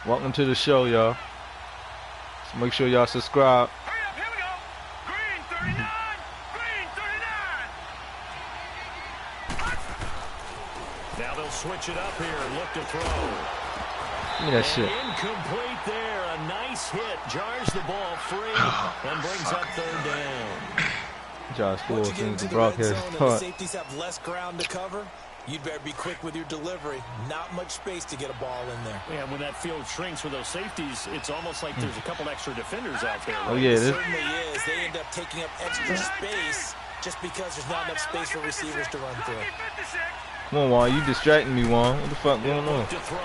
Welcome to the show, y'all. So make sure y'all subscribe. Hurry up, here we go. Green 39. Green 39. Now they'll switch it up here and look to throw. Give me that shit. Incomplete there. A nice hit. Jars the ball free and brings up third down. Josh Once Ford you get seems into to the Brock red has zone and the punt. safeties have less ground to cover, you'd better be quick with your delivery. Not much space to get a ball in there. Yeah, when that field shrinks with those safeties, it's almost like there's a couple extra defenders out there. Right? Oh yeah, It this. certainly is. They end up taking up extra space just because there's not enough space for receivers to run through. Come on, Juan, you distracting me, Juan. What the fuck going on? To throw.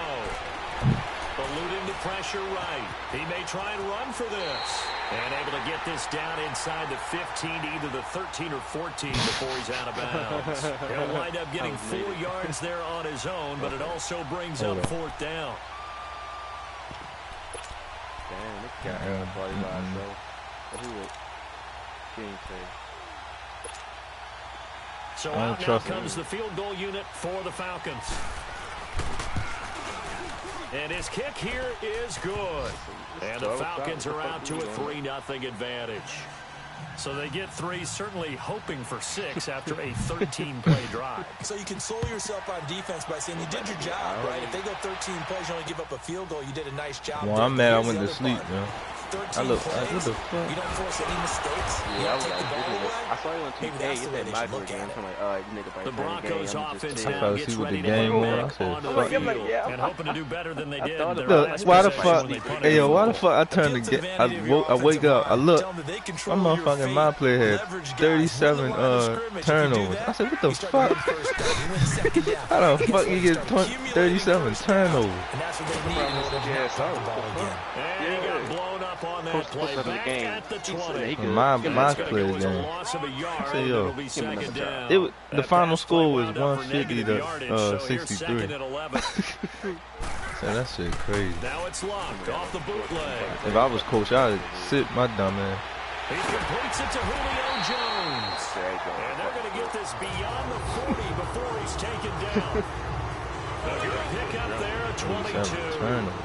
Eluding the pressure right. He may try and run for this. And able to get this down inside the 15 to either the 13 or 14 before he's out of bounds. He'll wind up getting 4 yards there on his own, but it also brings up fourth down. Damn, this guy everybody by himself. But he was being crazy. So I don't out now trust comes the field goal unit for the Falcons. And his kick here is good. And the Falcons are out to a 3-0 advantage. So they get 3, certainly hoping for 6 after a 13-play drive. So you console yourself on defense by saying you did your job, right? If they go 13 plays, you only give up a field goal, you did a nice job. Well, I'm mad I went to Here's the sleep, other part. man. 13 what plays, the fuck? you don't force any mistakes. You Yeah, I don't was take the like, ball away. I saw you on Maybe TV. that's Hey, the you way said they my should look game. at it. I'm like, all right, you niggas The Broncos offense I now thought gets see what ready the to game head was. I back said, onto the fuck. field and hoping to do better than they did. thought Their about last Look, why the possession fuck? when they punted Hey, yo, the why the ball. fuck I turned to get? I wake up, I look. My motherfucking player had 37 turnovers. I said, what the fuck? How the fuck you get 37 turnovers? And that's what they need in order to not turn the ball again. And he got blown up on that play back at the 20. My It player was a game. loss of a yard, say, and yo, it'll be second down. The That final pass score play was wound up for 150 negative to yardage, so here's 63. second and 11. So that shit crazy. Now it's locked off the bootleg. If I was coach, I'd sit my dumb ass. He completes it to Julio Jones. And they're going to get this beyond the 40 before he's taken down. A good pickup there at 22. Turnover.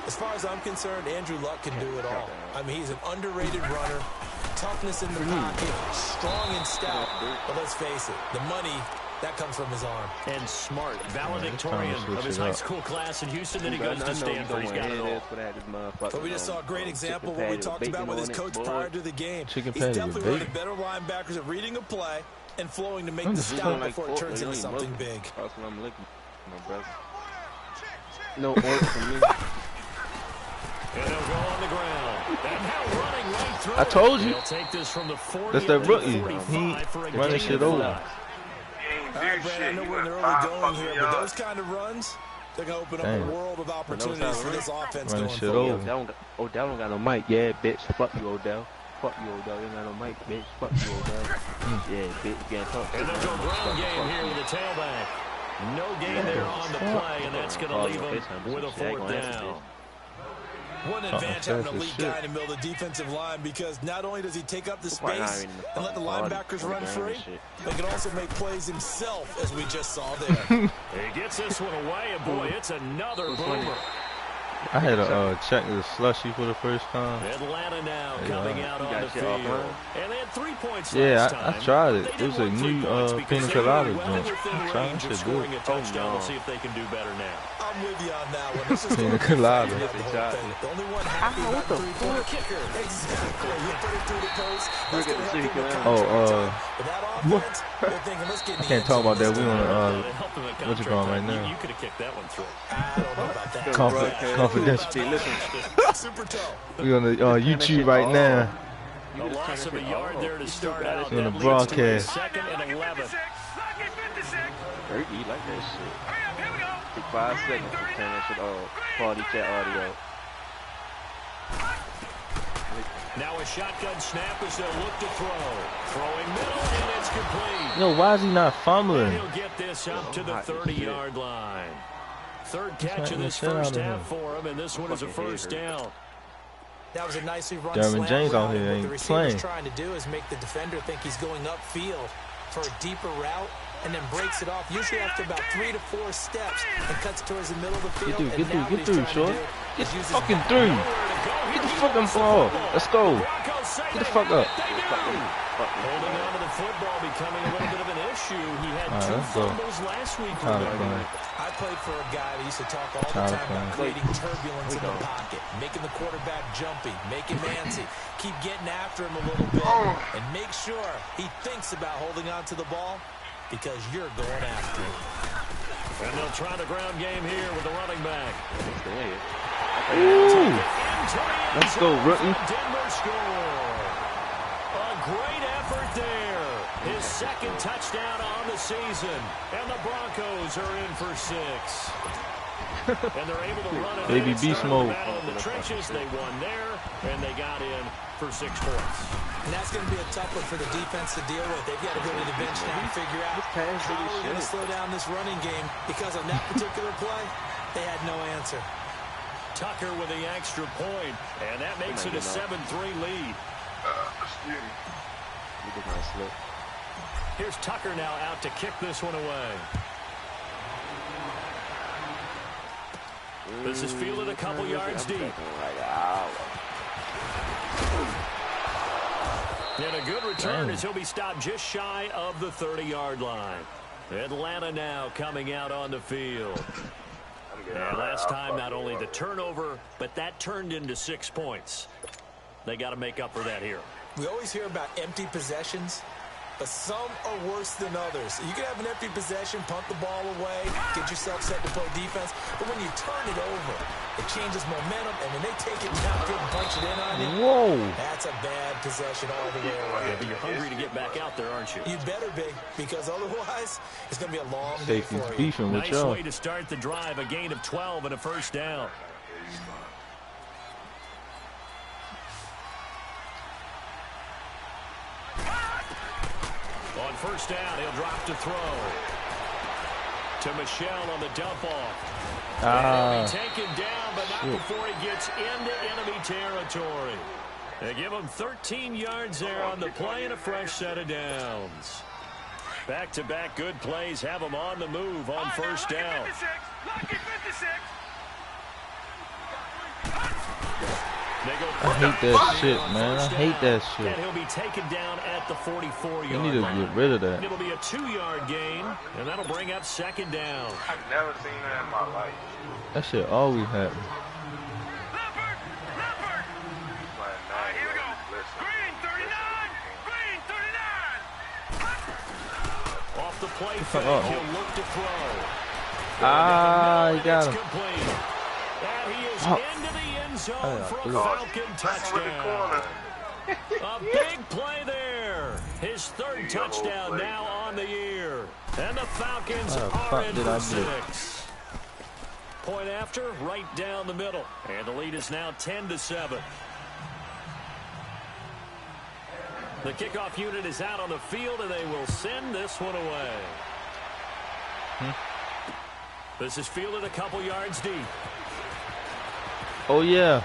As far as I'm concerned, Andrew Luck can do it all. I mean, he's an underrated runner, toughness in the pocket, strong and stout. But let's face it, the money, that comes from his arm. And smart, valedictorian of his high school class in Houston. Then he goes to Stanford. He's got it all. But we just saw a great example of what we talked about with his coach prior to the game. He's patty definitely with one of the better linebackers at reading a play and flowing to make the stop before it turns into something big. No order for me. And they'll go on the ground. And now running right through. I told you. He'll take this from the 40 That's that up to the rookie. 45 for a He running gain shit of over. 5. All right, Brad, I know we're in the early going here, but those kind of runs, they're going to open up a world of opportunities for this offense Running going shit forward. over. Odell don't got no mic. Yeah, bitch. Fuck you, Odell. Fuck you, Odell. You ain't got no mic, bitch. Fuck you, Odell. Yeah, bitch. You can't talk. And they'll go ground game here with a tailback. No gain there on the play, and that's going to leave him with a fourth down. One advantage having an elite guy in the middle of the defensive line, because not only does he take up the space and let the linebackers run free, but he can also make plays himself, as we just saw there. He gets this one away, and boy, it's another boomer. I had to check the slushy for the first time. Atlanta now coming out on the field. And they had 3 points last Yeah, time. I tried it. They It was a didn't win 3 new points because pina they colada were well joint. within I'm trying range to of do scoring it. a touchdown. We'll see if they can do better now. I'm with you on that one. This is Pina going to be colada. the whole thing. The only one happy about the three-point kicker. Exactly. You put it through the post. That's going to help you with But that offense, they're thinking, let's get in the Can't talk about that. We on It helped them in what you call right contract. now? You could have kicked that one through. I don't know about that. Confidential. Super toe. We on the YouTube right now. A loss of a yard there to start out. On the That leads to a broadcast. second and 11. He like that shit. Take 5 seconds to turn that shit off. Quality chat audio. Now a shotgun snap as they'll look to throw. Throwing middle, and it's complete. Yo, why is he not And fumbling? he'll get this up to the 30-yard line. Third catch Trying of to this shit out first of half him. for him, and this one is a first down. That was a nicely run Derwin slant James out route, here and what ain't the receiver's playing. trying to do is make the defender think he's going upfield for a deeper route and then breaks it off, usually after about 3 to 4 steps, and cuts towards the middle of the field. Get through, short. Get fucking through. Get the fucking ball. Let's go. Get the fuck up. Holding on to the football becoming a little bit of an issue. He had 2 fumbles last week. I played for a guy that used to talk all the time about creating turbulence in the pocket, making the quarterback jumpy, making Nancy, keep getting after him a little bit, and make sure he thinks about holding on to the ball because you're going after him. And they'll try the ground game here with the running back. Ooh. Let's go, rookie. Denver score. A great effort there. His second touchdown on the season. And the Broncos are in for 6. And they're able to run it. Baby beast mode. In the trenches, they won there, and they got in for 6 points. And that's going to be a tough one for the defense to deal with. They've got to go to the bench now and figure out how we're going to slow down this running game, because on that particular play, they had no answer. Tucker with the extra point, and that makes it a 7-3 lead. Here's Tucker now out to kick this one away. This is fielded a couple yards deep. And a good return as he'll be stopped just shy of the 30-yard line. Atlanta now coming out on the field. And last time, not only the turnover, but that turned into 6 points. They got to make up for that here. We always hear about empty possessions, but some are worse than others. You can have an empty possession, punt the ball away, get yourself set to play defense, but when you turn it over, it changes momentum, and when they take it downfield and punch it in on you, that's a bad possession all the way around. Yeah, but you're hungry to get back out there, aren't you? You better be, because otherwise, it's going to be a long day for you. Beefing with nice way to start the drive, a gain of 12 and a first down. On first down, he'll drop to throw. To Michelle on the dump off. He'll be taken down, but not before he gets into enemy territory. They give him 13 yards there on the play and a fresh set of downs. Back-to-back good plays have him on the move on first down. Lucky 56. I hate that shit, man. I hate that shit. And he'll be taken down at the 44-yard line. You need to get rid of that. It'll be a 2-yard gain, and that'll bring up second down. I've never seen that in my life. That shit always happens. Leopard. All right, here we go. Green 39. Green 39. Off the play fake, he'll look to throw. He got him. Complete. And he is into the end zone for a Falcon touchdown. A big play there. His third touchdown now on the year. And the Falcons are in for 6. Point after, right down the middle. And the lead is now 10-7. The kickoff unit is out on the field, and they will send this one away. This is fielded a couple yards deep. Oh, yeah.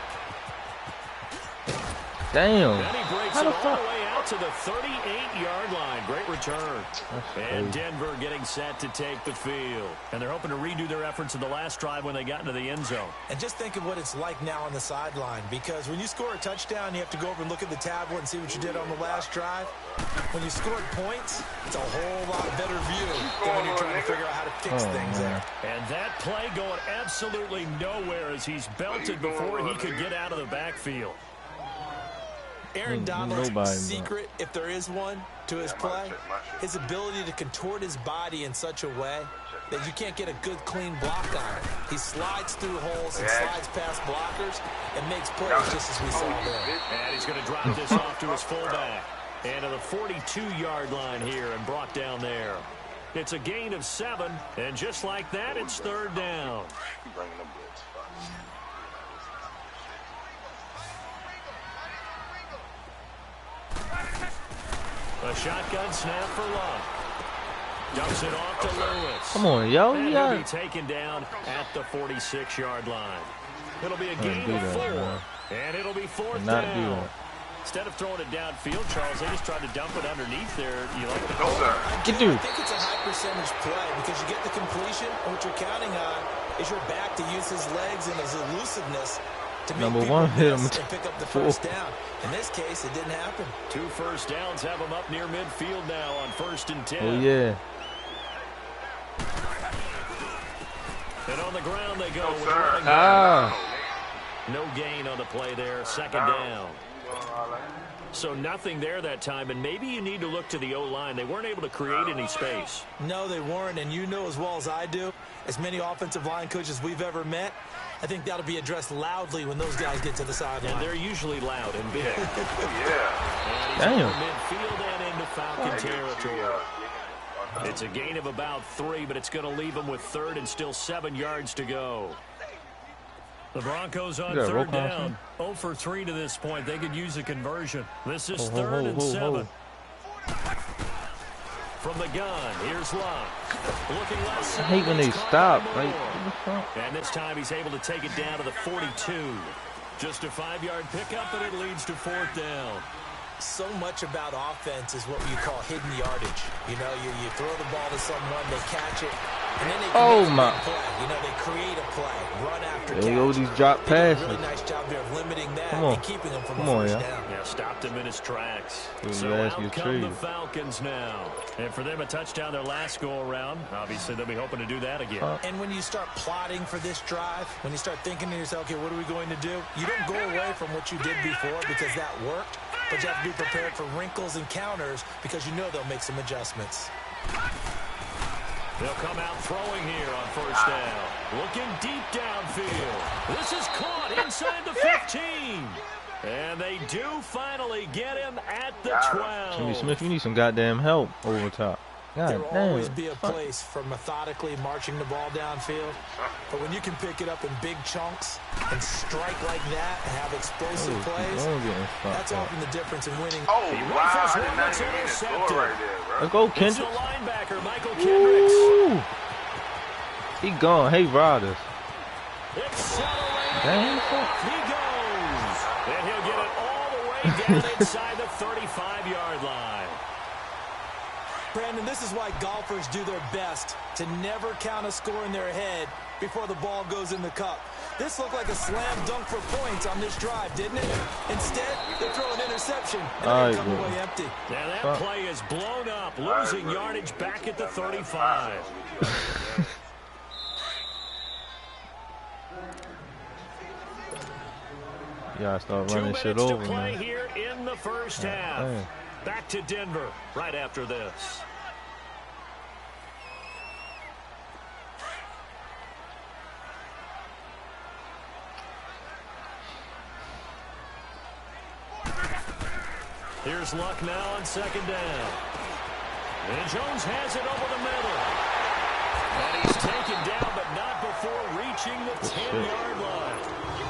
Damn. And he breaks it all the way out to the 38-yard line. Great return. And Denver getting set to take the field. And they're hoping to redo their efforts in the last drive when they got into the end zone. And just think of what it's like now on the sideline, because when you score a touchdown, you have to go over and look at the tablet and see what you did on the last drive. When you scored points, it's a whole lot better view than when you're trying to figure out how to fix things there. And that play going absolutely nowhere as he's belted before he could get out of the backfield. Aaron Donald's secret, if there is one, to his play, his ability to contort his body in such a way that you can't get a good, clean block on it. He slides through holes and slides past blockers and makes plays just as we saw there. And he's going to drop this off to his fullback. And to the 42-yard line here and brought down there. It's a gain of 7, and just like that, it's third down. A shotgun snap for Luck. Dumps it off to Lewis. Come on, yo. And he'll be taken down at the 46-yard line. It'll be a gain of 4, and it'll be fourth down. Instead of throwing it downfield, Charles, they just tried to dump it underneath there. You like the No, sir. I think it's a high percentage play because you get the completion, and what you're counting on is your back to use his legs and his elusiveness to make Number people one hit him. miss and pick up the first down. In this case, it didn't happen. 2 first downs have them up near midfield now on 1st and 10. Oh, yeah. And on the ground they go. No, with sir. running back. Ah. No gain on the play there. 2nd down. So nothing there that time, and maybe you need to look to the O-line. They weren't able to create any space. No, they weren't, and you know as well as I do, as many offensive line coaches we've ever met, I think that'll be addressed loudly when those guys get to the sideline. And they're usually loud and big. Yeah. And he's Damn. over midfield and into Falcon territory. It's a gain of about 3, but it's going to leave them with 3rd and still 7 yards to go. The Broncos on 3rd down. 0 for 3 to this point. They could use a conversion. This is 3rd and 7. From the gun, here's Luck. Looking left. I hate when they stop. Like, and this time he's able to take it down to the 42. Just a 5-yard pickup, and it leads to 4th down. So much about offense is what you call hidden yardage. You know, you throw the ball to someone, they catch it, and then they play. You know, they create a play, run after catch. They go these drop passes. They do a really nice job there of limiting that and keeping them from a first down. Yeah, stopped him in his tracks. So out come the Falcons now. And for them, a touchdown their last go-around. Obviously, they'll be hoping to do that again. And when you start plotting for this drive, when you start thinking to yourself, okay, what are we going to do? You don't go away from what you did before because that worked. But you have to be prepared for wrinkles and counters because you know they'll make some adjustments. They'll come out throwing here on 1st down. Looking deep downfield. This is caught inside the 15. And they do finally get him at the 12. Jimmy Smith, you need some goddamn help over top. There will always be a place for methodically marching the ball downfield. But when you can pick it up in big chunks and strike like that and have explosive plays, that's often the difference in winning. Oh, wow. I did not even mean to score right there, bro. Let's go, It's the Kendrick. linebacker, Michael Kendricks. Woo. He gone. Hey, Riders. Accelerating. Damn. Off he goes. And he'll get it all the way down inside the 35-yard line. Brandon, this is why golfers do their best to never count a score in their head before the ball goes in the cup. This looked like a slam dunk for points on this drive, didn't it? Instead, they throw an interception and they come away empty. Now that play is blown up, losing yardage back at the 35. Yeah, I start running 2 shit minutes over, to play man. here in the first half. Man. Back to Denver right after this. Here's Luck now on 2nd down. And Jones has it over the middle. And he's taken down, but not before reaching the 10-yard line.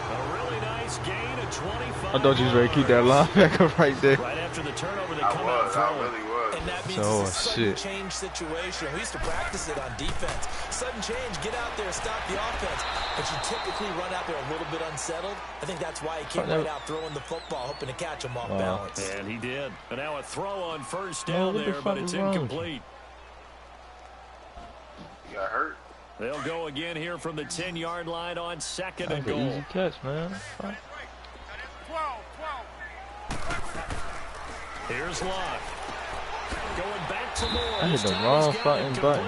A really nice gain of 25. I thought you was ready to keep that linebacker right there. Right after the turnover, they come out throwing. I really was. And that means it's a sudden change situation. We used to practice it on defense. Sudden change, get out there, stop the offense. But you typically run out there a little bit unsettled. I think that's why he came right out throwing the football, hoping to catch him off balance. And he did. And now a throw on 1st down there, but it's incomplete. He got hurt. They'll go again here from the 10-yard line on 2nd and goal. Easy catch, man. Here's Luck. Going back to Moore. I hit the wrong fucking button.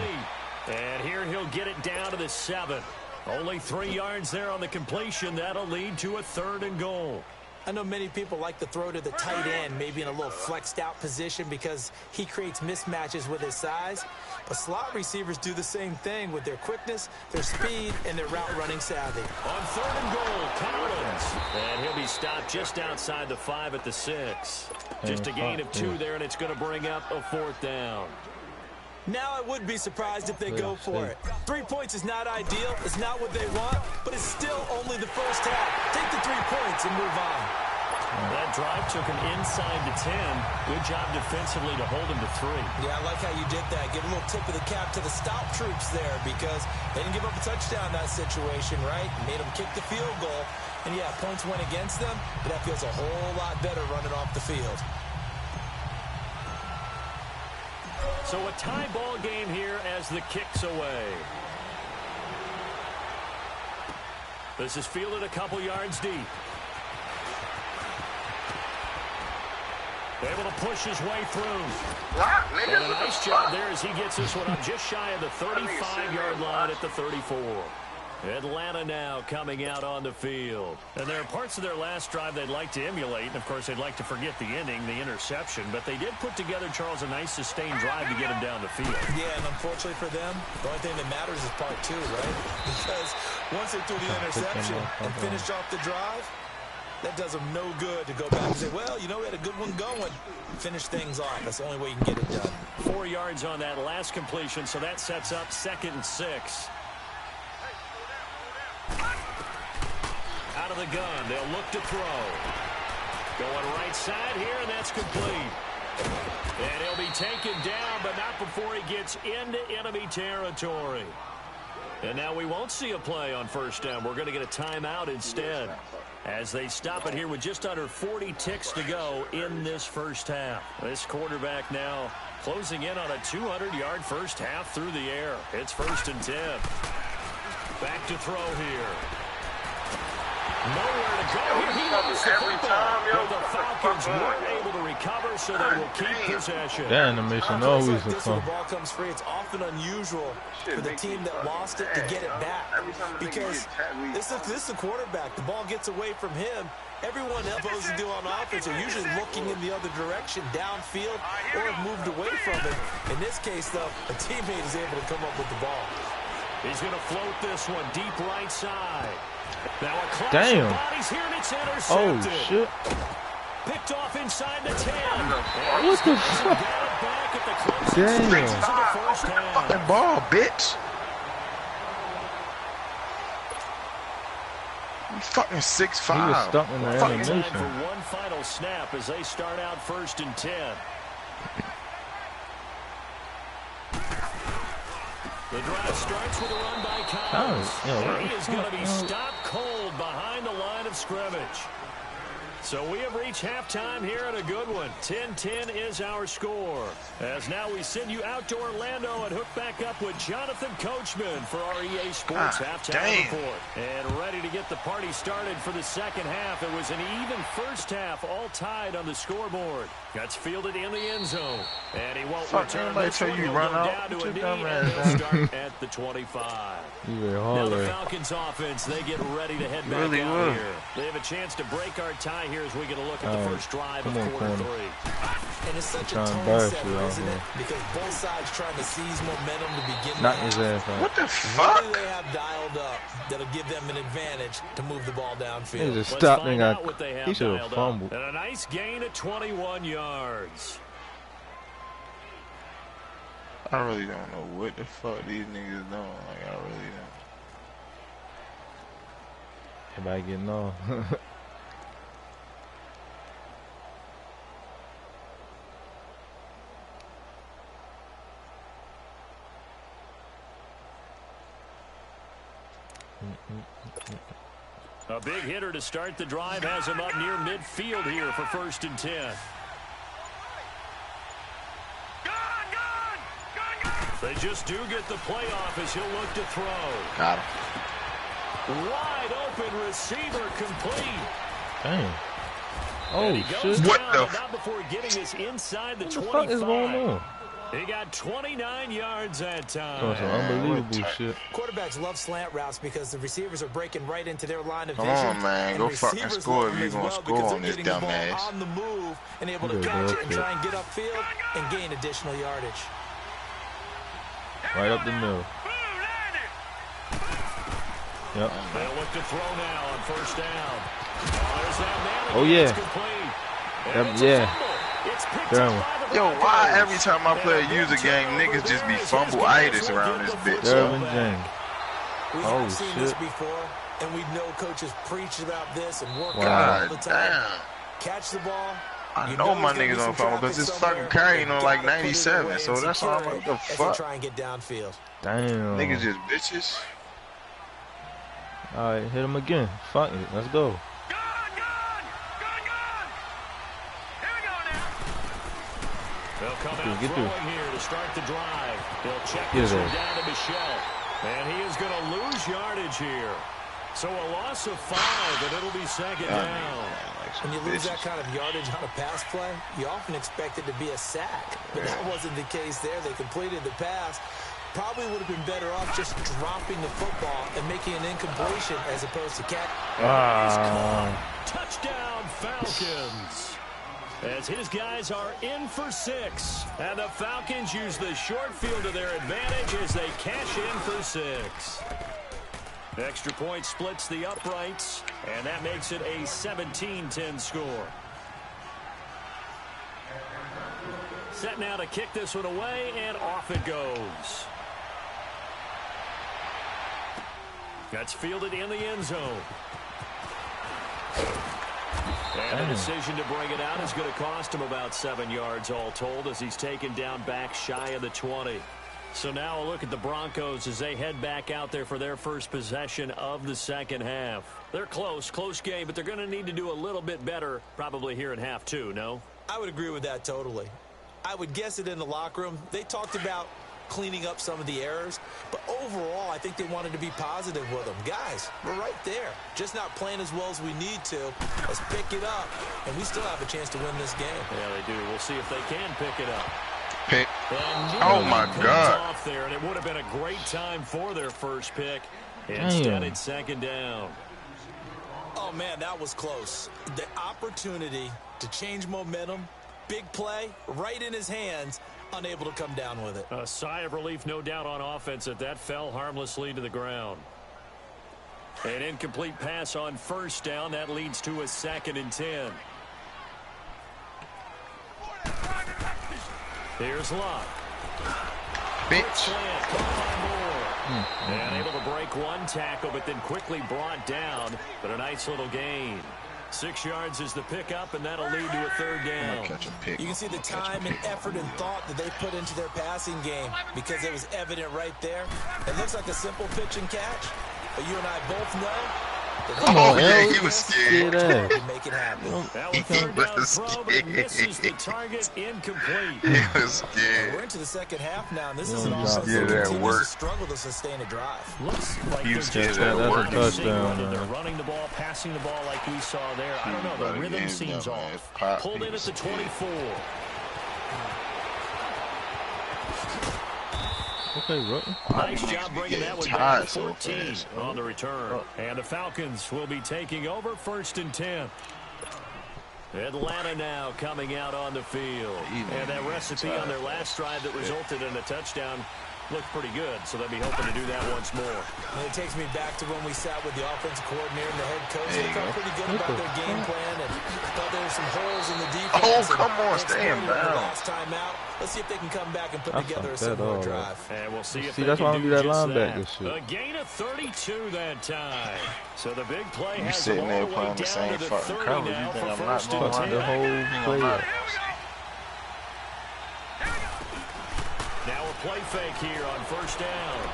And here he'll get it down to the 7. Only 3 yards there on the completion. That'll lead to a 3rd and goal. I know many people like to throw to the tight end, maybe in a little flexed out position because he creates mismatches with his size. But slot receivers do the same thing with their quickness, their speed, and their route running savvy. On 3rd and goal, Collins. And he'll be stopped just outside the 5 at the 6. Just a gain of 2 there, and it's going to bring up a 4th down. Now I would be surprised if they go for it. 3 points is not ideal. It's not what they want, but it's still only the first half. Take the 3 points and move on. That drive took him inside the 10. Good job defensively to hold him to 3. Yeah, I like how you did that. Give a little tip of the cap to the stout troops there because they didn't give up a touchdown in that situation, right? Made them kick the field goal. And, yeah, points went against them, but that feels a whole lot better running off the field. So a tie ball game here as the kick's away. This is fielded a couple yards deep. Able to push his way through. And a nice job there as he gets this one up just shy of the 35-yard line at the 34. Atlanta now coming out on the field. And there are parts of their last drive they'd like to emulate. And, of course, they'd like to forget the ending, the interception. But they did put together, Charles, a nice sustained drive to get him down the field. Yeah, and unfortunately for them, the only thing that matters is part 2, right? Because once they threw the interception and finished off the drive, that does them no good to go back and say, well, you know, we had a good one going. Finish things off. That's the only way you can get it done. 4 yards on that last completion, so that sets up 2nd and 6. Out of the gun, they'll look to throw. Going right side here, and that's complete. And he'll be taken down, but not before he gets into enemy territory. And now we won't see a play on first down. We're going to get a timeout instead as they stop it here with just under 40 ticks to go in this first half. This quarterback now closing in on a 200-yard first half through the air. It's 1st and 10. Back to throw here. Nowhere to go. He lost the football. But the Falcons weren't able to recover, so they will keep possession. That animation always like a this, when the ball comes free, it's often unusual for the team that lost it to get it back. Because this is the quarterback. The ball gets away from him. Everyone else supposed to do on offense are usually looking in the other direction, downfield, or have moved away from it. In this case, though, a teammate is able to come up with the ball. He's going to float this one deep right side. Now a clash Damn. of bodies here, and it's intercepted. Oh, shit. Picked off inside the 10. What the fuck? Damn. Fucking ball, bitch. You fucking 6'5". He was stuck in the Time animation. for one final snap as they start out 1st and 10. The drive starts with a run by Collins. And he is going to be stopped cold behind the line of scrimmage. So we have reached halftime here at a good one. 10-10 is our score. As now we send you out to Orlando and hook back up with Jonathan Coachman for our EA Sports halftime report. And ready to get the party started for the second half. It was an even first half, all tied on the scoreboard. That's fielded in the end zone. And he won't return this one. He'll go down to a knee, and they'll start at the 25. Now the Falcons offense, they get ready to head back out here. They have a chance to break our tie here as we get a look at the first drive of quarter 3. And it's such a tone setter, isn't it? Because both sides trying to seize momentum to begin the half. What the fuck? What do they have dialed up that'll give them an advantage to move the ball downfield? He just stopped and he should have fumbled. And a nice gain of 21 yards. I really don't know what the fuck these niggas doing. Like, I really don't. Everybody getting off. A big hitter to start the drive has him up near midfield here for 1st and 10. They just do get the playoff as he'll look to throw. Got him. Wide open receiver complete. Damn. Oh, shit. What the not before getting this inside the 25. What the fuck is going on? He got 29 yards that time. Oh, some unbelievable shit. Quarterbacks love slant routes because the receivers are breaking right into their line of vision. Come on, man. Go fucking score if you're going to score on this dumb ass. On the move and able to catch it and try and get upfield and gain additional yardage. Right up the middle. Yep. They'll look to throw now on first down. Oh, yeah. Yeah. Damn. Yo, why every time I play a user game, niggas just be fumble-itis around this bitch? We have seen this before, and we know coaches preach about this and work on it all the time. catch the ball. I know my niggas don't fumble because it's fucking carrying on like 97. So that's all. What the fuck? Try and get downfield. Damn. Niggas just bitches. All right, hit him again. Fuck it. Let's go. Gone! Here we go now. They'll come out Get through. throwing here to start the drive. They'll check Get this there. one down to Michelle. And he is going to lose yardage here. So a loss of 5, and it'll be second down. When you lose that kind of yardage on a pass play, you often expect it to be a sack. But that wasn't the case there. They completed the pass. Probably would have been better off just dropping the football and making an incompletion as opposed to catch. Touchdown, Falcons. As his guys are in for 6. And the Falcons use the short field to their advantage as they cash in for 6. Extra point splits the uprights, and that makes it a 17-10 score. Set now to kick this one away, and off it goes. That's fielded in the end zone. And the decision to bring it out is going to cost him about 7 yards all told as he's taken down back shy of the 20. So now a look at the Broncos as they head back out there for their first possession of the second half. They're close game, but they're going to need to do a little bit better probably here in half 2, no? I would agree with that totally. I would guess it in the locker room. They talked about cleaning up some of the errors, but overall I think they wanted to be positive with them. Guys, we're right there. Just not playing as well as we need to. Let's pick it up, and we still have a chance to win this game. Yeah, they do. We'll see if they can pick it up. Pick. Oh my God. Off there, and it would have been a great time for their first pick. Instead, it's second down. Oh, man, that was close. The opportunity to change momentum, big play, right in his hands, unable to come down with it. A sigh of relief, no doubt, on offense that fell harmlessly to the ground. An incomplete pass on first down. That leads to a 2nd and 10. Here's Luck. Bitch. And able to break one tackle, but then quickly brought down. But a nice little gain. 6 yards is the pickup, and that'll lead to a 3rd down. Catch a pick. You can see the time and effort and thought that they put into their passing game because it was evident right there. It looks like a simple pitch and catch, but you and I both know Oh, yeah, he was scared. Make it happen. That was 3rd down throw, but it misses the target, incomplete. He was scared. We're into the second half now, and this is an offense that that continues work. to struggle to sustain a drive. Looks like He they're was just scared that work. That's a touchdown, They're man. running the ball, passing the ball like we saw there. I don't know. The Better rhythm get seems him, man. off. Pop, Pulled he in at was the scared. 24. Okay, bro. Nice job bringing that one tired back. so 14 fast. on the return. And the Falcons will be taking over 1st and 10. Atlanta now coming out on the field. And that recipe on their last drive that resulted in a touchdown looked pretty good, so they'll be hoping to do that once more. And it takes me back to when we sat with the offensive coordinator and the head coach. There They you felt go. pretty good about their game plan and thought there were some holes in the defense. Oh, and come on, they stay in exploited the bounds. last time out. Let's see if they can come back and put I together a fucked that similar all up. drive. And we'll see if See, they that's can why I don't do do that just linebacker that. shit. A gain of 32 that time. So the big play You has sitting them there all the way playing the down same to the fucking 30 colors. You now think for I'm not 1st doing and Fuck the 10. whole play up. Now a play fake here on 1st down.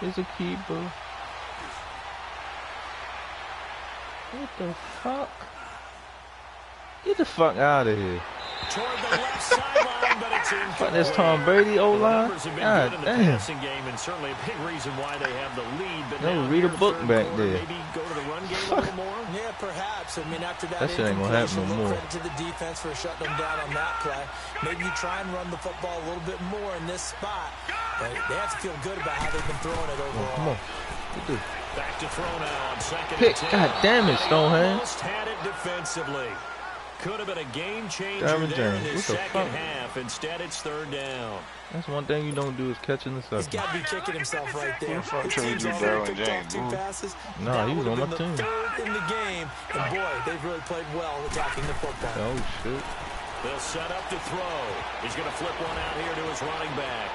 It's a keeper. What the fuck? Get the fuck out of here. Toward the left sideline, but it's incomplete. Fuck, that's Tom Brady The O-line? numbers have been God good in the damn. passing game, and certainly a big reason why they have the lead. But No, now read a here in the book third back quarter, there. Maybe go to the run game a little more. Yeah, perhaps. I mean, after that That shit ain't gonna happen no incompletion, more. credit to the defense for shutting them down on that play. Maybe you try and run the football a little bit more in this spot. But they have to feel good about how they've been throwing it overall. Come on. Get this. Back to throw now on 2nd Pick. and 10. God damn it, Stonehenge. Almost had it defensively. Could have been a game changer Damn it, there in James. the What the second fuck? half. Instead, it's 3rd down. That's one thing you don't do is catch in the He's second. got to be kicking himself right there. fuck His told team's you already Darryl picked James, off 2 bro? passes. Nah, That he was would on have my been team. the 3rd in the game. And boy, they've really played well attacking the football. Oh, shit. They'll set up to throw. He's going to flip one out here to his running back.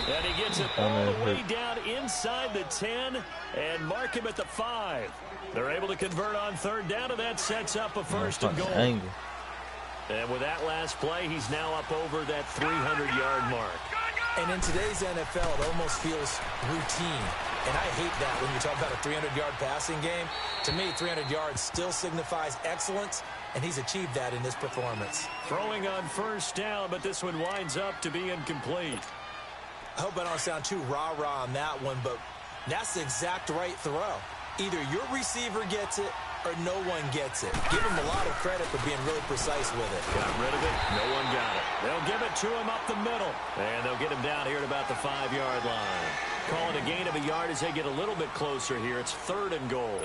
And he gets it all the way down inside the 10 and mark him at the 5. They're able to convert on third down, and that sets up a first and goal. Angle. And with that last play, he's now up over that 300-yard mark. And in today's NFL, it almost feels routine. And I hate that when you talk about a 300-yard passing game. To me, 300 yards still signifies excellence, and he's achieved that in this performance. Throwing on first down, but this one winds up to be incomplete. I hope I don't sound too rah-rah on that one, but that's the exact right throw. Either your receiver gets it or no one gets it. Give him a lot of credit for being really precise with it. Got rid of it. No one got it. They'll give it to him up the middle. And they'll get him down here at about the 5-yard line. Call it a gain of a yard as they get a little bit closer here. It's 3rd and goal.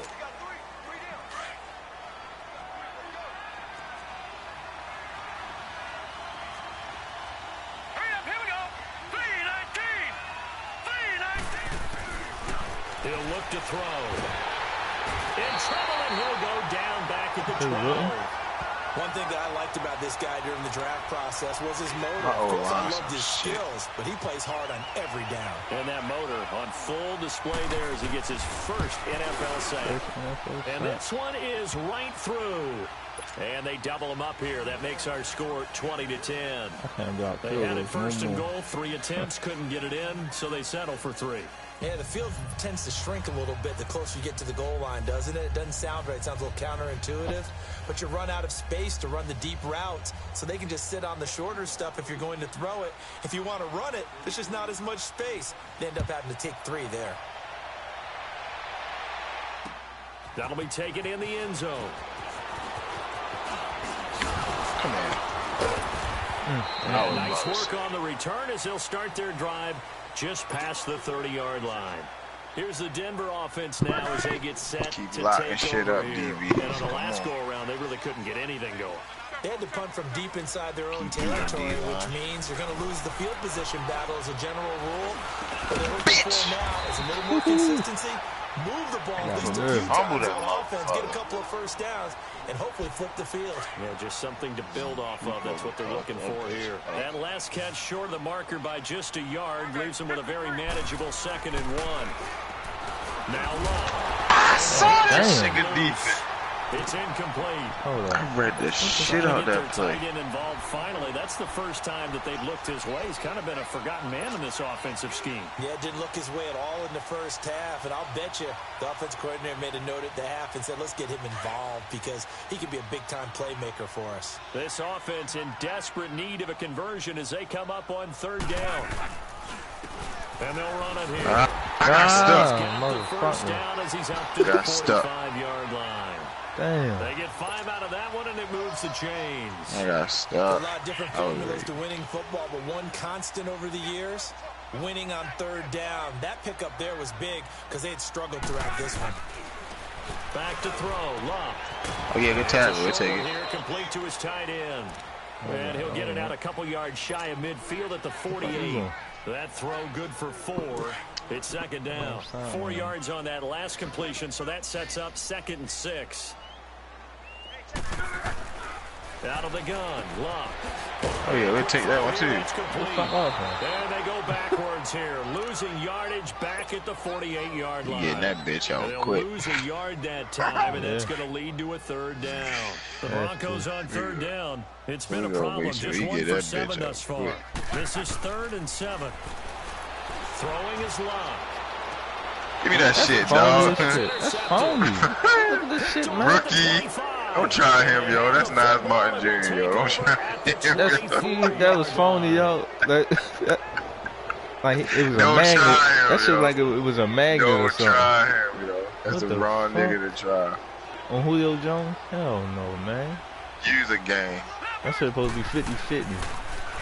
He'll look to throw. In trouble, and he'll go down back at the 12. One thing that I liked about this guy during the draft process was his motor. Of course, I loved his skills, but he plays hard on every down. And that motor on full display there as he gets his first NFL sack. And this one is right through. And they double him up here. That makes our score 20-10. They had it first and goal. 3 attempts, couldn't get it in, so they settle for 3. Yeah, the field tends to shrink a little bit the closer you get to the goal line, doesn't it? It doesn't sound right. It sounds a little counterintuitive. But you run out of space to run the deep routes, so they can just sit on the shorter stuff if you're going to throw it. If you want to run it, there's just not as much space. They end up having to take 3 there. That'll be taken in the end zone. Come on. Nice work on the return as they'll start their drive just past the 30-yard line. Here's the Denver offense now as they get set to take shit over up, here. DB. And on the last go-around, they really couldn't get anything going. They had to punt from deep inside their own territory, which means you're going to lose the field position battle as a general rule. What they're looking for now is a little more consistency. Move the ball at least a few times on offense, get a couple of first downs, and hopefully flip the field. Yeah, just something to build off of. That's what they're looking for here. That last catch short of the marker by just a yard leaves them with a very manageable 2nd and 1. Now Love. I saw that shit good defense. It's incomplete. I read the shit out that play. Tight end involved finally. That's the first time that they've looked his way. He's kind of been a forgotten man in this offensive scheme. Yeah, it didn't look his way at all in the first half, and I'll bet you the offensive coordinator made a note at the half and said, let's get him involved because he could be a big-time playmaker for us. This offense in desperate need of a conversion as they come up on 3rd down. And they'll run it here. I got stuck. First down as he's up to the 45-yard line. Damn. They get 5 out of that one, and it moves the chains. I got stuck. A lot of different formulas to winning football, but one constant over the years, winning on 3rd down. That pickup there was big because they had struggled throughout this one. Back to throw. Love. Oh, yeah, good tackle. We'll take it. Here, complete to his tight end. And he'll get it out a couple yards shy of midfield at the 48. That throw good for 4. It's 2nd down. 4 yards on that last completion, so that sets up 2nd and 6. Out of the gun, Love. Oh, yeah, we'll take that one, too. And they go backwards here, losing yardage back at the 48-yard line. Getting that bitch out quick. They'll lose a yard that time, and that's going to lead to a 3rd down. The Broncos on 3rd down. It's been a problem, just 1 for 7 thus far. This is 3rd and 7. Throwing is Love. Give me that shit, dog. That's phony. Look at this shit, man. Rookie. Don't try him, yo. That's not Martin Jr., yo. Don't try him. That was phony, yo. Like it was a magnet. That shit like it was a magnet or something. Don't try him, yo. That's the wrong nigga to try. On Julio Jones? Hell no, man. Use a game. That shit supposed to be 50-50.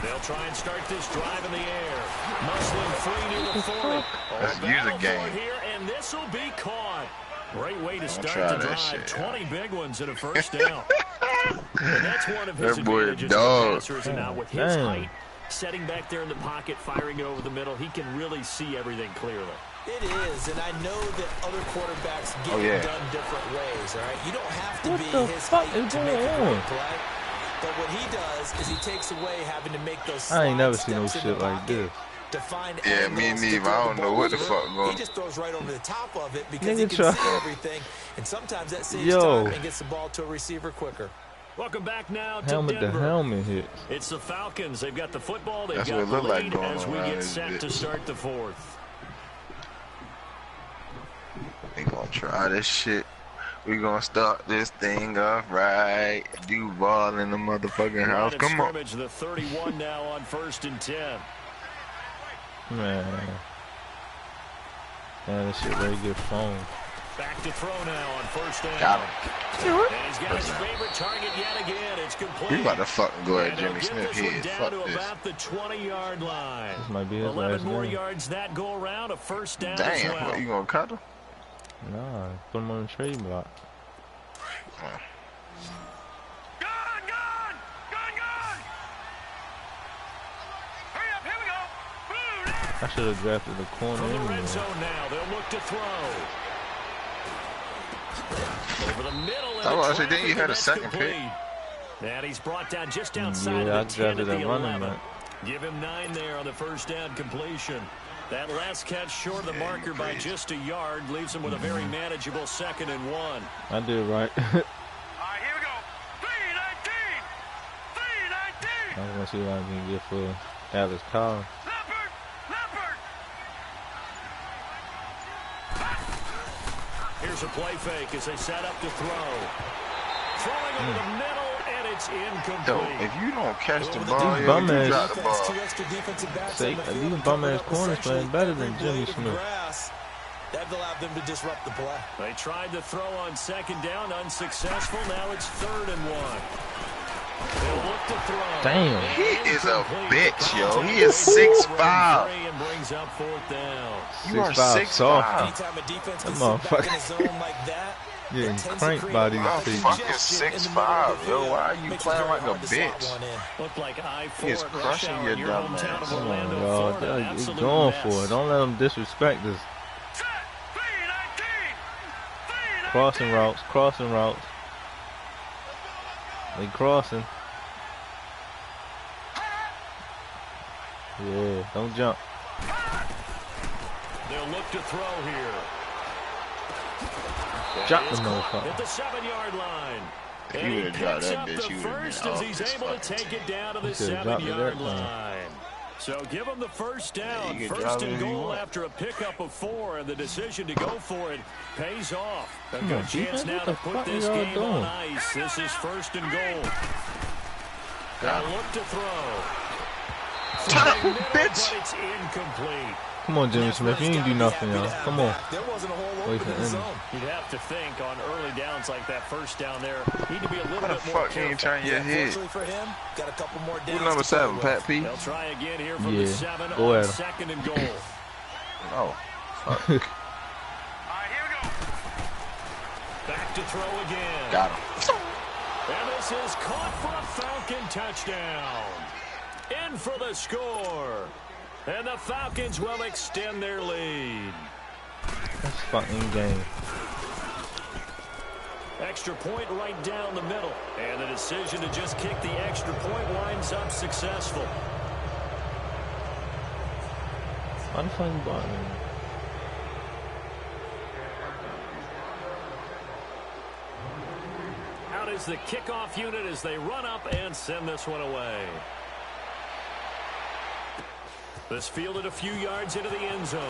They'll try and start this drive in the air. Muslim free near the 40. Let's use a game. Here, and this will be caught. Great way to start the drive. Shit, 20 big ones and a first down. And that's one of his that boy advantages. dog. And now with his height, setting back there in the pocket, firing it over the middle, he can really see everything clearly. It is, and I know that other quarterbacks get it done different ways, all right? You don't have to be his height to make a great play. But what he does is he takes away having to make those I ain't never seen no shit like this. to find Yeah, me angles neither. to I throw don't the know ball what the to. fuck going. He just throws right over the top of it because Nigga he can see everything, and sometimes that saves time and gets the ball to a receiver quicker. Welcome back now to helmet Denver. to helmet hits. It's the Falcons. They've got the football. They've That's got what it the look like lead going as we around get this set to bitch. start the fourth. We gonna try this shit. We gonna start this thing off right. Duval in the motherfucking house. Come on. The 31 now on 1st and 10. Man, this shit really good phone. Back to throw now on 1st down. Got him. And he's got his favorite target yet again. It's complete. We about to fucking go at And Jimmy they'll get Smith this one here. down Fuck to this. about the 20-yard line. This might be his 11 last more game. yards that go around. A first down as Damn, well. what, you gonna cut him? Nah, put him on the trade block. Gun, gun! Gun, gun! Hurry up, here we go! Blue, I should have drafted the corner From the red anyway. zone now, they'll look to throw. Over the middle. I was say, then you had a second pick. And he's brought down just outside Yeah, I of the 10 at drafted the that running 11. back. Give him 9 there on the first down completion. That last catch short of the marker by just a yard leaves him with a very manageable 2nd and 1. I did right. all right, here we go! 319! 319! I was gonna see what I can get for Alex Collins. Leopard! Leopard! Here's a play fake as they set up to throw. Throwing over the middle, and it's incomplete. Yo, if you don't catch the ball, These yo, bum you ass- drop the ball. Two extra defensive backs Say, on the these field and bum covered ass up corners essentially playing better than every Jimmy blade of Smith. grass. That allowed them to disrupt the play. They tried to throw on 2nd down, unsuccessful. Now it's 3rd and 1. They'll look to throw. Damn. He is a bitch, yo. He is 6'5". And brings up 4th down. You are 6'5" 6'5". soft. Anytime a defense That can sit back in motherfucker. a zone like that, Getting it tends to cranked create by a these lot of people. Fucking congestion in the 6'5", middle of the yo. field. Why are you Makes it playing very like a hard to slot bitch? one in. Looked like I-4 He is at rush crushing hour your in your dumb hometown ass. of Come on, Orlando, y'all. Florida. They're Absolute going mess. for it. Don't let them disrespect us. Set! 319! 319! Crossing routes, crossing routes. They crossing. Yeah, don't jump. They'll look to throw here. Drop That the is caught motherfucker. at the 7-yard line. If And you he would've dropped picks that up bitch, the you would've been first off as he's this able to fucking take it down to the He should've dropped it 7-yard that time. line. So give him the first down. you can First drop it and if you goal want. after a pickup of 4, and the decision to go for it pays off. A Come good on, chance defense, now what to the put fuck this y'all game on doing? ice. This is 1st and goal. They'll look to throw. Time, Middle, bitch. but it's incomplete. Come on, Jimmy Smith. You ain't do nothing, y'all. Come on. There wasn't a whole Wait open for in the him. zone. You'd have to think on early downs like that first down there, need to be a little Why the bit more fuck you ain't careful. turn your head? Fortunately for him, got a couple more downs. Who's number to play 7, with. Pat P? They'll try again here from Yeah, the 7 go on at him. 2nd and goal. Oh. All right, here we go! Back to throw again. Got him. And this is caught for a Falcon touchdown. In for the score. And the Falcons will extend their lead. That's fucking game. Extra point right down the middle. And the decision to just kick the extra point winds up successful. Why the fuck you bought me? Out is the kickoff unit as they run up and send this one away. This fielded a few yards into the end zone.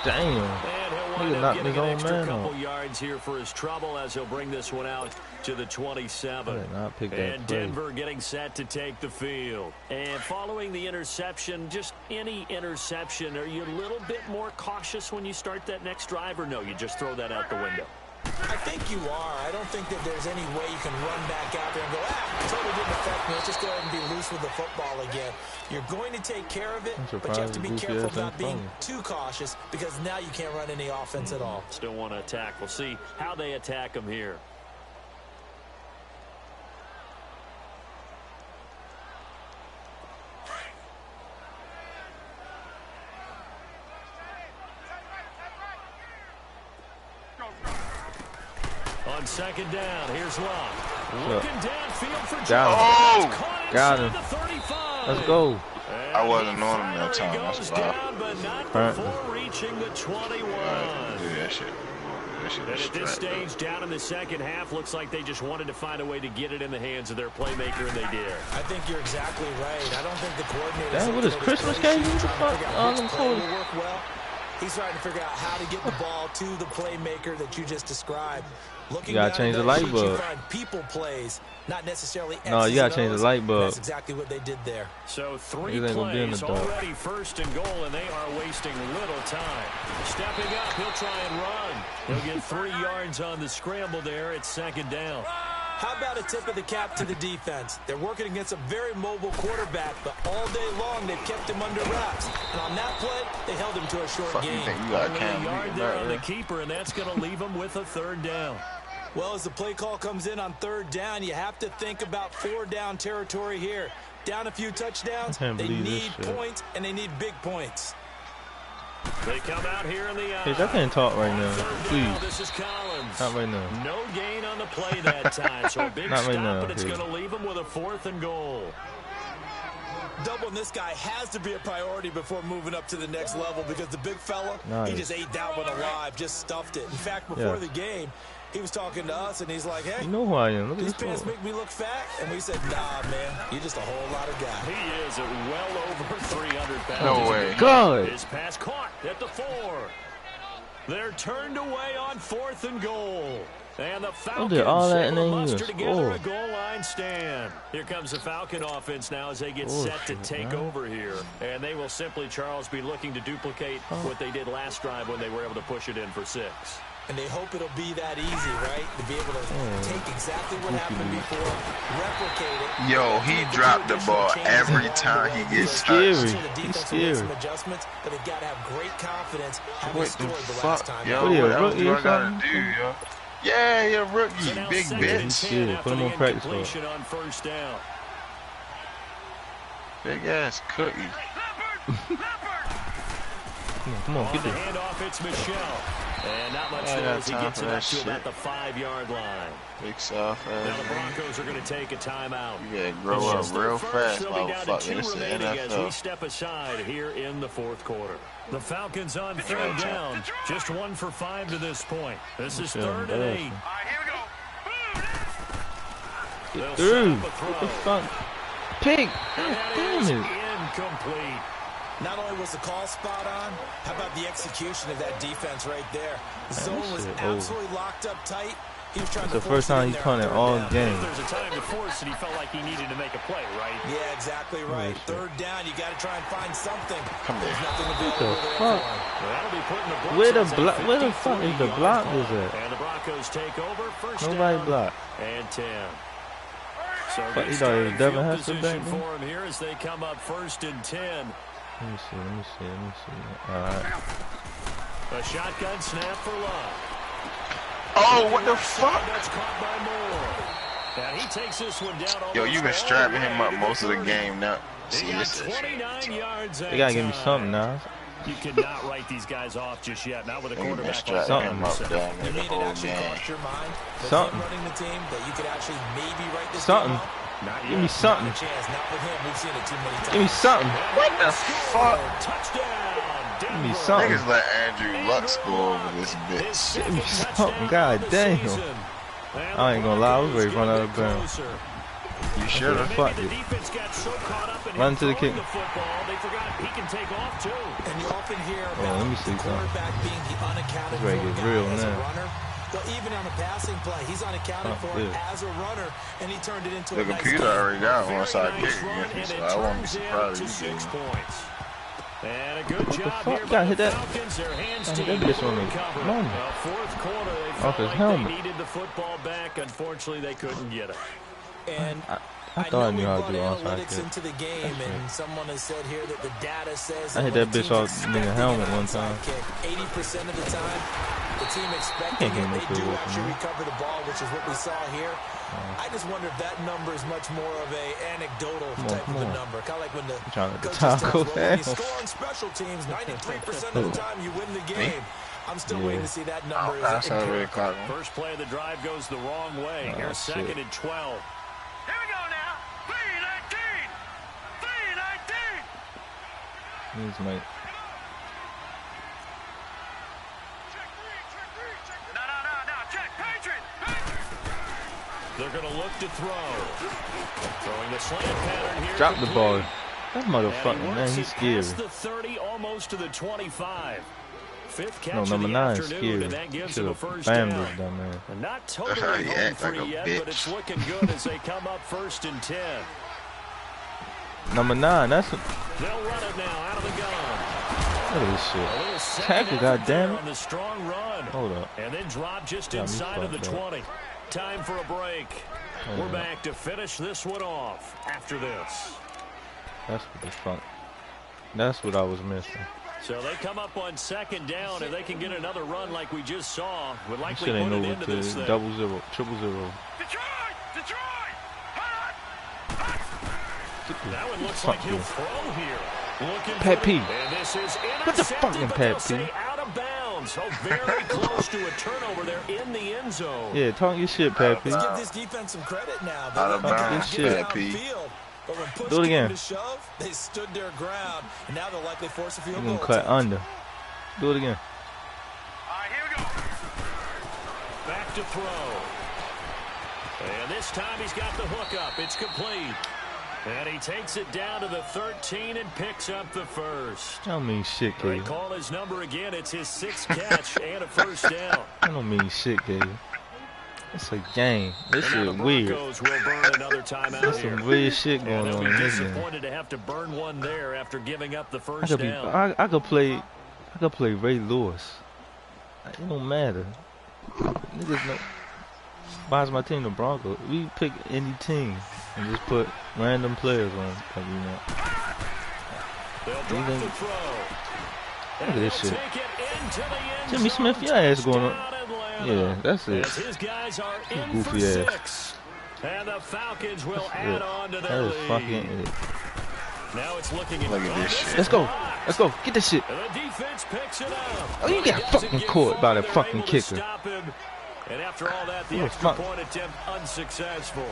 Damn. And he'll Nigga wind up knocked getting his an own extra man couple off. yards here for his trouble as he'll bring this one out to the 27. I did not pick that And play. Denver getting set to take the field. And following the interception, just any interception, are you a little bit more cautious when you start that next drive, or no, you just throw that out the window? I think you are. I don't think that there's any way you can run back out there and go, totally didn't affect me. Let's just go ahead and be loose with the football again. You're going to take care of it, but you have to be careful about being too cautious because now you can't run any offense at all. Still want to attack. We'll see how they attack him here. On 2nd down, here's Love. Looking downfield for Got him. Oh! Caught Got inside him. the 35. Let's go. I wasn't on him that time. That's why. But not Right. before reaching the 21. Do that shit. That shit And is at this straight, stage, down in the second half, looks like they just wanted to find a way to get it in the hands of their playmaker, and they did. I think you're exactly right. I don't think the coordinator. Damn, what is Christmas cake? What the fuck? All them clothes. Work well. He's trying to figure out how to get the ball to the playmaker that you just described. Looking You gotta change the light bulb. People plays, not necessarily. No, you gotta change the light bulb. That's exactly what they did there. So 3 These ain't gonna be in plays the dark. already first and goal, and they are wasting little time. Stepping up, he'll try and run. He'll get 3 yards on the scramble there. It's second down. How about a tip of the cap to the defense? They're working against a very mobile quarterback, but all day long they've kept him under wraps. And on that play, they held him to a short Fuck, you gain. think you got Only Cam a yard Newton there back on there? the keeper, and that's going to leave him with a third down. Well, as the play call comes in on third down, you have to think about 4-down territory here. Down a few touchdowns, I can't they believe this need shit. points, and they need big points. They come out here in the Bitch, I can't talk right now. Third down, Please. this is Collins. Not right now. No gain on the play that time, so a big Not right stop, now, but it's dude. going to leave him with a 4th and goal. Doubling this guy has to be a priority before moving up to the next level because the big fella, Nice. he just ate that one alive, just stuffed it. In fact, before Yeah. the game, he was talking to us, and he's like, hey, You know who I am. Look at these this pants one. make me look fat? And we said, nah, man, you're just a whole lot of guy. He is at well over 300 pounds. No way. God. His pass caught at the 4. They're turned away on 4th and goal. And the Falcons did all that and able to then you muster together a score. goal line stand. Here comes the Falcon offense now as they get Oh, set to shit, take man. over here. And they will simply, Charles, be looking to duplicate what they did last drive when they were able to push it in for 6. And they hope it'll be that easy, right? To be able to take exactly what happened before, replicate it. Yo, he dropped the ball every time he gets Scary. touched. The defense He's will make scary. some adjustments, but they've got to have great confidence having What scored the the last fuck, time. yo? What are you, What else rookie do or I gotta something? do, yo? Yeah, you're a rookie, So now big second and bitch. 10 Shit, after put him the on practice squad. incompletion on first down. Big ass cookie. Come on, On get the this. handoff, it's Michelle. And not much I there got as he time gets for it that up to shit. about the 5-yard line. Big soft Now the ass. Broncos are going to take a timeout. You better grow up Just their real first, fast, they'll be down to motherfucker. 2 This is the remaining as we NFL. step aside here in the 4th quarter. The Falcons on third down. Just 1 for 5 to this point. This is Shit, 3rd and 8. All right, here we go. Boom. They'll Dude, set up a what the throw. fuck? Pig. And God that is damn it. incomplete. Not only was the call spot on, how about the execution of that defense right there? The zone this was shit over. absolutely locked up tight. He was trying It's to the first force it time in he's there punted on third all down. game. There's a time to force it. He felt like he needed to make a play, right? Yeah, exactly right. shit. Third down, you got to try and find something. Come There's here. nothing What the available there fuck? for him. Well, that'll be put in the books Where the as a block? Where the fuck is the 53-yard blockers play. at? And the Broncos take over first Nobody down blocked. and 10. So Fuck, good you thought it was starting Devin field Hester position back there? for him here as they come up first and 10. Let me see. Let me see. Let me see. All right. A shotgun snap for Love. Oh, what the fuck? That's caught by Moore. Now he takes this one down. Yo, you've been strapping him up most of the game now. He See, got this is 29 yards. They gotta give me something now. You cannot write these guys off just yet. Not with a You've been quarterback strapping Something. him up down You there the mean it whole actually game. crossed your mind with Something. him running the team that you could actually maybe write this Something. game off? Not Give me yet. something. Not a chance. Not with him. We've seen it too many times. Give me something. What the fuck? Touchdown. Give me Denver. something. Niggas let Andrew Luck score over this His bitch. second me touchdown something. God of the damn. season. And I ain't gonna lie, I was ready to run out of Broncos bounds. get closer. You should have. Fuck Maybe it. the defense got so caught up in Run him to the throwing kick. the football, they forgot he can take off too. And you often hear Oh, about let me see the quarterback being the unaccounted It's for ready to get guy real as a now. runner. Well, even on a passing play, he's unaccounted Fuck for this. as a runner, and he turned it into The a nice computer game. already got Very one side nice kick run, against me, and so it I won't be turns surprised into if you 6 get points. And a good the job fuck? here Gotta by hit the that- Falcons. Their hands gotta hit team that bitch on the recovered. moment. Fourth quarter, they Off felt his like helmet. they needed the football back. Unfortunately, they couldn't get it. And I thought I knew we how to brought do onside analytics kick. into the game, and someone has said here that the data says I hit when that a bitch team's off expecting nigga an helmet one onside time. kick, 80% of the time, the team expecting Can't get it, no they field do goal from actually me. recover the ball, which is what we saw here. I just wonder if that number is much more of a anecdotal type come of a on. number. Kind of like when the trying to let the coaches time tell us, go well, when you down. score on special teams, 93% of the time you win the game. I'm still waiting to see that number. Oh, that's is how red empirical. clock. First play of the drive goes the wrong way. Oh, Here's shit. second and 12. Here we go now. 319. 319. He's mate. They're going to look to throw. Throwing the slant pattern here. Drop the ball. That motherfucker, man, he's scary. The 30, almost to the 25. Fifth catch No, number of the 9 is afternoon, scary. and that gives Should him a have first bammed down. this dumb man. And not totally He home act free like a yet, but it's bitch. looking good as they come up 1st and 10. Number 9, that's a... They'll run it now out of the gun. Look at this A shit. little second Tackle, effort there goddammit. on the strong run. Hold up. And then drop just Got me inside of the fucked up. 20. Time for a break. Hold We're up. back to finish this one off after this. That's what the fuck. That's what I was missing. So they come up on 2nd down. If they can get another run like we just saw, would This likely shit ain't put it over into to this thing. 0-0, 0-0. Detroit! Detroit! That one looks Fuck like he'll you. throw here. Looking Pat for P. And this is What the fucking intercepted, but Pat they'll P? say out of bounds. So very close to a turnover there in the end zone. Yeah, talk your shit, Pappy. Let's give this defense some credit now. Out of They got bounds, to get Pappy. downfield, but when push Do it came again. to shove, they stood their ground, and now they'll likely force a field You're goal. gonna cut attempt. under. Do it again. All right, here we go. Back to throw. And this time he's got the hook up. It's complete. And he takes it down to the 13 and picks up the first. I don't mean shit, They Gabe. call his number again. It's his 6th catch and a first down. I don't mean shit, Gabe. It's a game. This And now shit the weird. Broncos will burn another timeout There's here. some weird shit And going they'll on be in this game. disappointed to have to burn one there after giving up the I first could be. down. I could play Ray Lewis. It don't matter. Niggas know. Buys my team the Broncos. We pick any team and just put random players on. Like, you know. They'll You drop think- the throw. Look at this shit. Take it into the end Jimmy zone. Smith, your ass going on. Touchdown, Atlanta. Yeah, that's it. As his guys are You in goofy for ass. 6. And the Falcons will That's add it. on to That their is lead. fucking it. Now it's looking at Look at this shit. Let's go. Let's go. Get this shit. And the defense picks it up. Oh, you But he got doesn't fucking get caught by forward. the They're fucking able to kicker. stop him. And after all that, the What the extra fuck? point attempt unsuccessful.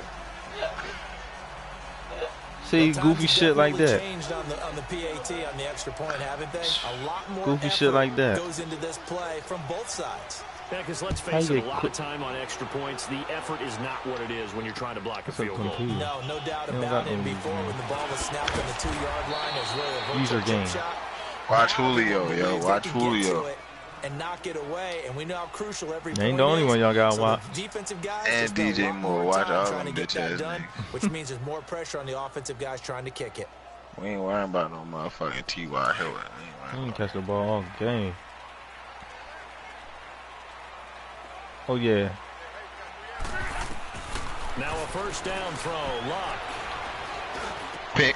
See, Times goofy have shit like definitely that. Changed on the PAT on the extra point, haven't they? A lot more Goofy effort shit like that. goes into this play from both sides. Yeah, because let's How face you it, a get lot quick- of time on extra points, the effort is not what it is when you're trying to block a That's a field goal. complete. No doubt You don't about got it. no Before, reason. when the ball was snapped on the 2-yard line, it was really a virtual User chip game. shot. Watch Now Julio, everyone yo. believes they Watch can get to Julio. it and knock it away, and we know how crucial every They ain't point the only is. one y'all gotta So watch. the defensive guys And just got a DJ lot Moore, more watch time all trying to them get bitch that ass done, niggas. which means there's more pressure on the offensive guys trying to kick it. We ain't worrying about no motherfucking T.Y. Hill. We ain't I worrying didn't catch the ball all game. Oh yeah. Now a first down throw. Luck. Pick.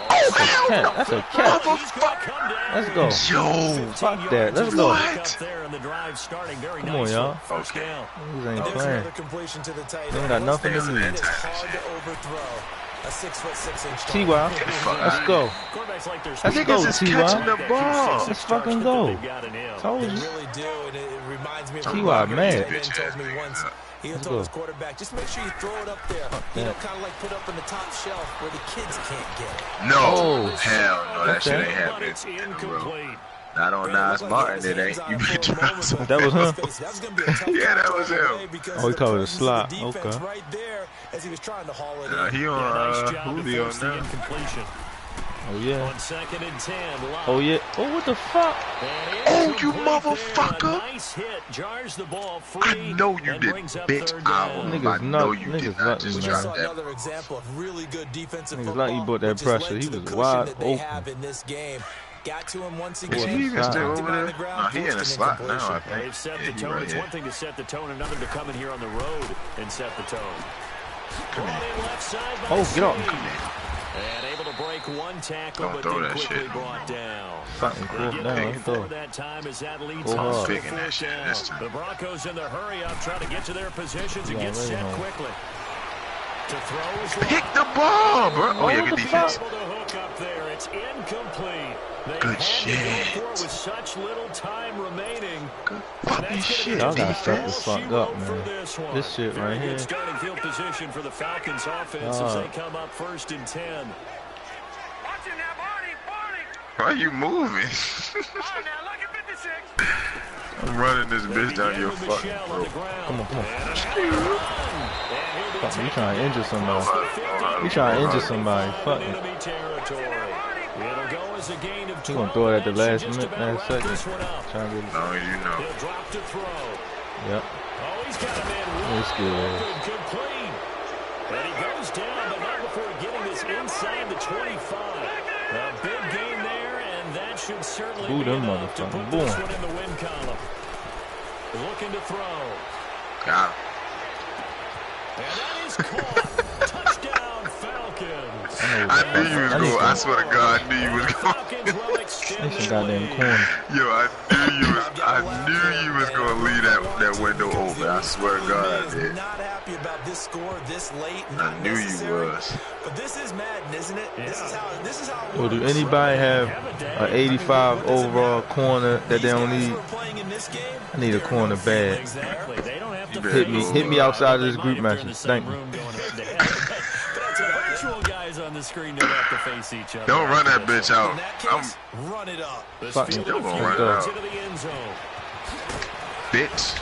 That's a catch. That's a catch. He's gonna come down. Let's go. Yo. Fuck that. Let's go. What? There and the drive starting very Come on, nicely. y'all. First Okay. down. These ain't There's playing. another completion to the tight They ain't end. got nothing to Let's face lose. it, it's hard to overthrow a 6'6" T.Y. Let's go. Quarterbacks like their That speed. nigga's just T.Y. catching the ball. Let's fucking go. They've got in him. Told They you. really do, and it reminds me of T.Y. what mad. Tight end told me once. He Let's told go. his quarterback, just make sure you throw it up there. You know, that. kind of like put up in the top shelf where the kids can't get it. No. Oh. Hell no. That shit Okay. ain't But happening. it's Bro. incomplete. Not on Nas Martin, it ain't. You better try some. That was him? Yeah, that was him. Oh, he called it a slot. Okay. Right there as he was trying to haul it in. He Yeah, on nice job to Julio force the now. incompletion. Oh yeah. On 2nd and 10. Luck. Oh yeah. Oh what the fuck? And Oh, you incomplete there. motherfucker. A nice hit. Jars the ball free. I know you and did, brings up bitch. third I down. Niggas know nut- you niggas did not nutting, just We man. drop saw that. another example of really good defensive Niggas football. like he brought that which has led pressure. He to the was cushion wide that they open. have in this game. Got to him once Is again. he even still knocked him over on there? the ground, No, he in forced the an slot now, I incompletion. think. They've set Yeah, the he tone. right It's here. one thing to set the tone, another to come in here on the road and set the tone. Come Brought here. in left side by Oh, get off. Snead. Come here. And able to break one tackle, Don't but throw then that quickly shit. brought down. Fucking They fourth get down. back Let's for go. that time as that leads Go us hard. to Picking that fourth shit down. this time. The Broncos in the hurry up, trying to get to their positions and Yeah, get very set hard. quickly. To throw is Pick Luck. the ball, bro. Oh, yeah, what good the defense. Able to hook up there. It's incomplete. They Good had shit. to go for it with such little time remaining. Good fucking shit, Y'all gotta step the defense. fuck up, man. This shit Very right good here. starting field position for the Falcons offense as they come up 1st and 10. Watch it now, Barney, Barney. Why you moving? All right, now look at 56. I'm running this bitch down your fucking throat. Come on. Fuck, you trying to injure somebody. You trying to injure somebody. Fuck it. He gonna throw it at the last minute, last second. Trying to get it. No, you know. Yep. It's good. Good clean. And he goes down, but not before getting this inside the 25. A big gain there, and that should certainly Boo be them enough to motherfuckers. put this one in the win column. Looking to throw. Got him. And that is caught. Touchdown, Falcons. I knew you was going. I swear to God, I knew you was going. That's some goddamn corner. Yo, I knew you was gonna leave that window open. I swear to God, I did. Not happy about this score this late. I knew you was. But this is Madden, isn't it? Yeah. This is how it Well, do works. anybody have an 85 overall corner that they don't need? I need a corner bad. Exactly. They don't have to Hit me outside of this group match. Thank you. Virtual guys on the screen don't have to face each other. Don't run that bitch out. In that case, run it up. Fuck me. You're gonna run it out. Into the end zone. Bitch.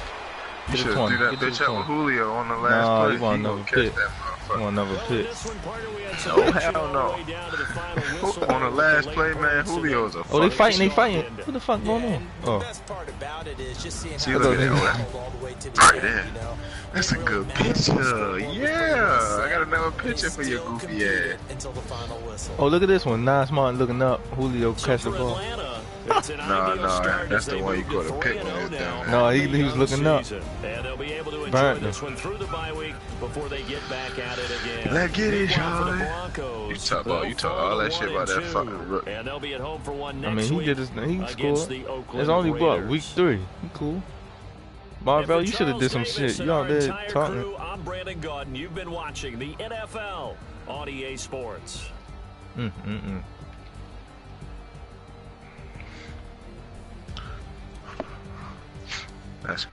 You Get should a corner. do that Get to bitch the out with corner. Julio on the last Nah, play. you want He gonna another catch pick. that I motherfucker. want another pit. This one, Parker, we had some Oh, action hell all the no. way down to the final whistle On the last play, man, Julio's a Oh, they fucking fighting. What the fuck going on? The Oh, best part about it is just seeing See, how look at they that. traveled all the way to the Right end, there. you know? That's a good picture. Yeah. I got another picture for your goofy ass. Until the final whistle. oh, look at this one. Nas Martin looking up. Julio catch the for ball. Atlanta. It's an ideal Nah, start that's as the they one you move caught to a pick 3-0 when it's now. down. No, he was looking up. And they'll be able to enjoy Burnt this them. one through the bye week before they get back at it again. Let's get it, Meanwhile, for the Charlie. Broncos, You talk all that shit about that fucking rookie. and they'll be at home for one I next mean, he week did his. He against scored. the Oakland It's only what Raiders. week 3. He cool. Marvell, you should have did some shit. You out there talking. Crew, I'm Brandon Gaudin. You've been watching the NFL on EA Sports. That's